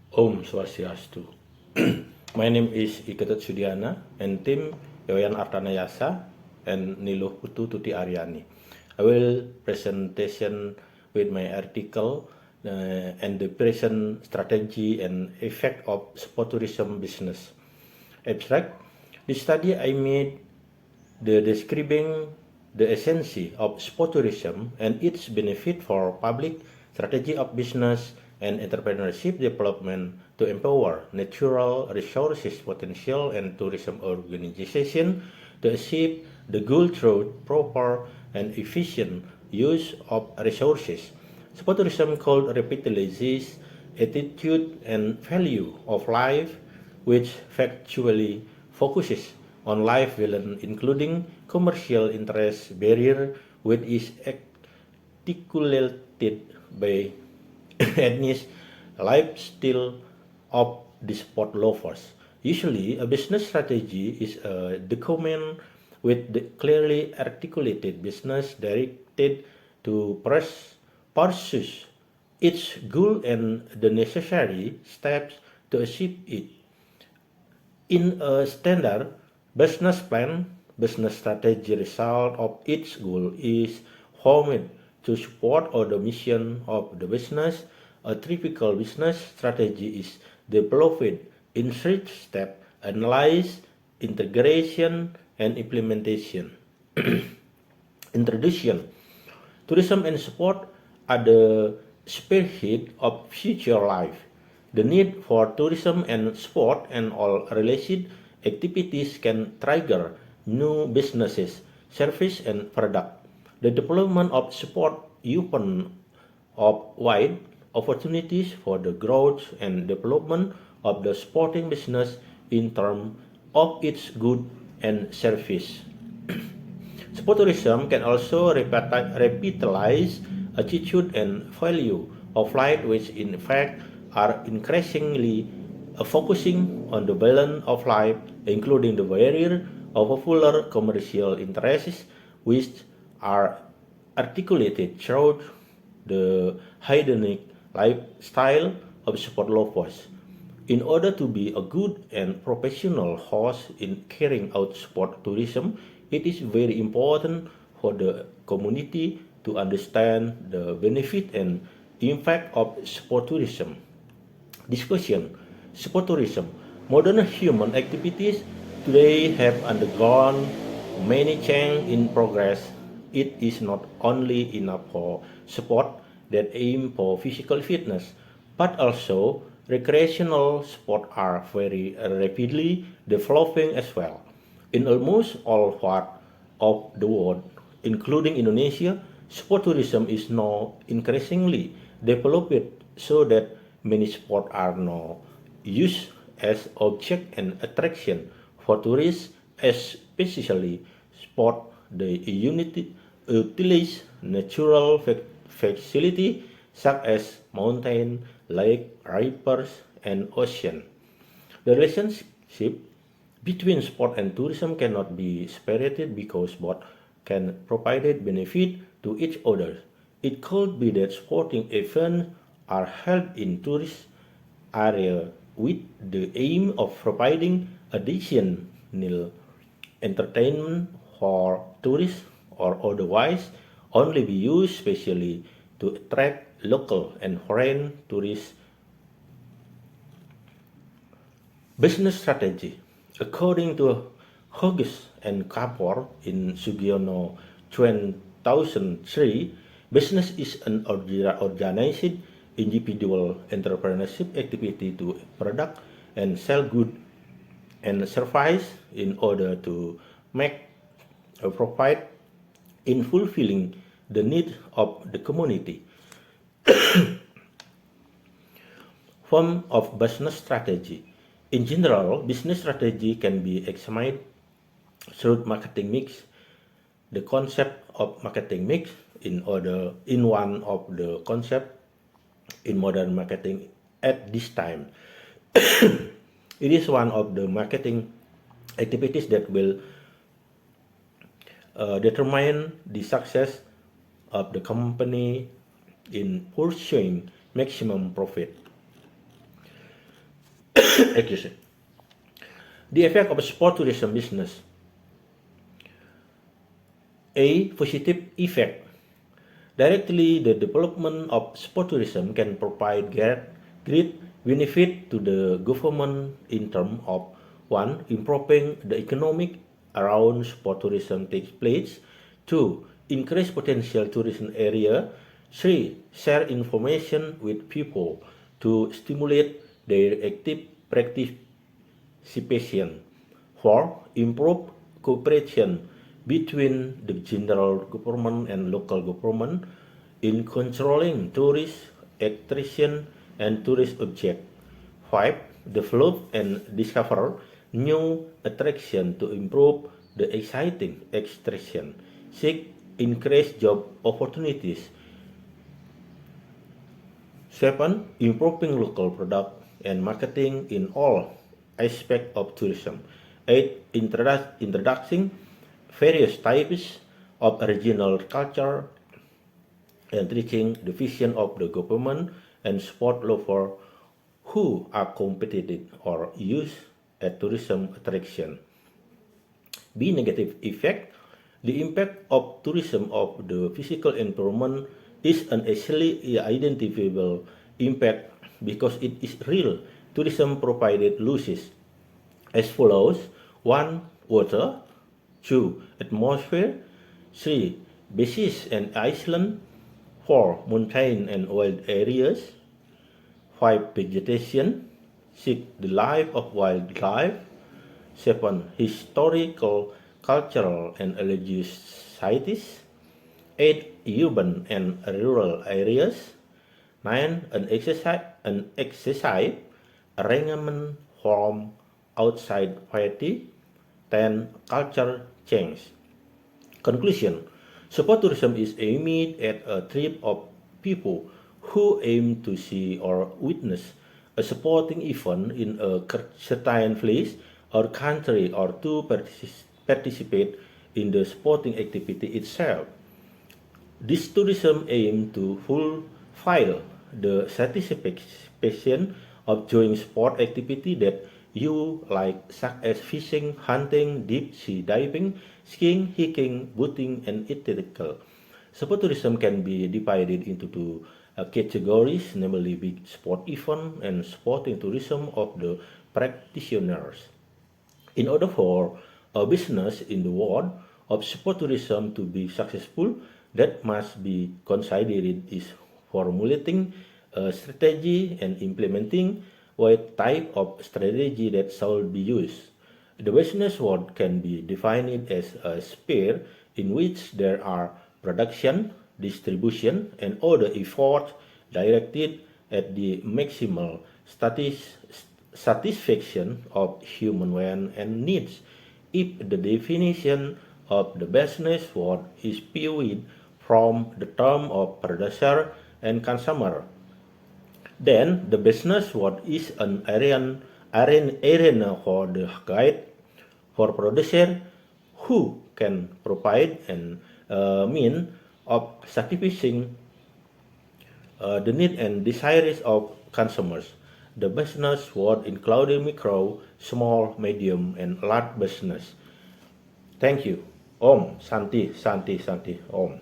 Om Swastiastu. My name is Iketet Sudiana and Tim Yoyan Artanayasa and Niluh Putu Tuti Aryani. I will presentation with my article and the present strategy and effect of sport tourism business. Abstract. The study I made the describing the essence of sport tourism and its benefit for public, strategy of business and entrepreneurship development to empower natural resources potential and tourism organization to achieve the goal through proper and efficient use of resources. Sport tourism called revitalizes attitude and value of life, which factually focuses on life balance, including commercial interest barrier, which is articulated by ethnic lifestyle of the sport lovers. Usually, a business strategy is a document with the clearly articulated business directed to pursue its goal and the necessary steps to achieve it. In a standard business plan, business strategy result of its goal is formed to support or the mission of the business. A typical business strategy is developed in three steps: analyze, integration, and implementation. Introduction. Tourism and sport are the spearhead of future life. The need for tourism and sport and all related activities can trigger new businesses, service and product. The development of sport open up wide opportunities for the growth and development of the sporting business in terms of its good and service. Sport tourism can also revitalize attitude and value of life, which in fact are increasingly focusing on the balance of life, including the barrier of popular commercial interests, which are articulated throughout the hedonic lifestyle of sport lovers. In order to be a good and professional host in carrying out sport tourism, it is very important for the community to understand the benefit and impact of sport tourism. Discussion. Sport tourism. Modern human activities today have undergone many changes in progress. It is not only enough for sport that aim for physical fitness, but also recreational sport are very rapidly developing as well. In almost all parts of the world, including Indonesia, sport tourism is now increasingly developed so that many sports are now used as object and attraction for tourists, especially sport the unity utilize natural facility such as mountain, lake, rivers, and ocean. The relationship between sport and tourism cannot be separated because both can provide benefit to each other. It could be that sporting events are held in tourist area with the aim of providing additional entertainment for tourists or otherwise only be used specially to attract local and foreign tourists. Business strategy. According to Hughes and Kapoor in Sugiono 2003, business is an organized individual entrepreneurship activity to product and sell goods and service in order to make a profit in fulfilling the need of the community. Form of business strategy. In general, business strategy can be examined through marketing mix. The concept of marketing mix in one of the concept in modern marketing at this time. It is one of the marketing activities that will determine the success of the company in pursuing maximum profit. Excuse me. The effect of sport tourism business. A positive effect. Directly, the development of sport tourism can provide great benefit to the government in terms of one, improving the economic around sport tourism takes place. Two, increase potential tourism area. Three, share information with people to stimulate their active participation. 4. Improve cooperation between the general government and local government in controlling tourist attraction and tourist object. 5. Develop and discover new attraction to improve the exciting attraction. 6. Increase job opportunities. 7. Improving local product and marketing in all aspects of tourism. 8. Introducing various types of regional culture and reaching the vision of the government and sport lovers who are competitive or use a tourism attraction. B. Negative effect. The impact of tourism of the physical environment is an easily identifiable impact because it is real. Tourism provided losses as follows: 1. Water. 2. Atmosphere. 3. Beaches and island. 4. Mountain and wild areas. 5. Vegetation. 6. The life of wildlife. 7. Historical, cultural, and religious sites. 8. Urban and rural areas. 9. An exercise arrangement from outside party. 10. Culture change. Conclusion. Sport tourism is aimed at a trip of people who aim to see or witness a sporting event in a certain place or country or to participate in the sporting activity itself. This tourism aims to fulfill the satisfaction of doing sport activity that you like, such as fishing, hunting, deep sea diving, skiing, hiking, boating, and etc. Sport tourism can be divided into two categories, namely big sport event and sporting tourism of the practitioners. In order for a business in the world of sport tourism to be successful, that must be considered is formulating a strategy and implementing what type of strategy that shall be used. The business world can be defined as a sphere in which there are production, distribution, and other efforts directed at the maximal satisfaction of human wants and needs. If the definition of the business world is viewed from the term of producer and consumer, then the business world is an arena for the guide for producer who can provide an mean of satisfying the need and desires of consumers. The business world including micro, small, medium, and large business. Thank you. Om Santi Santi Santi Om.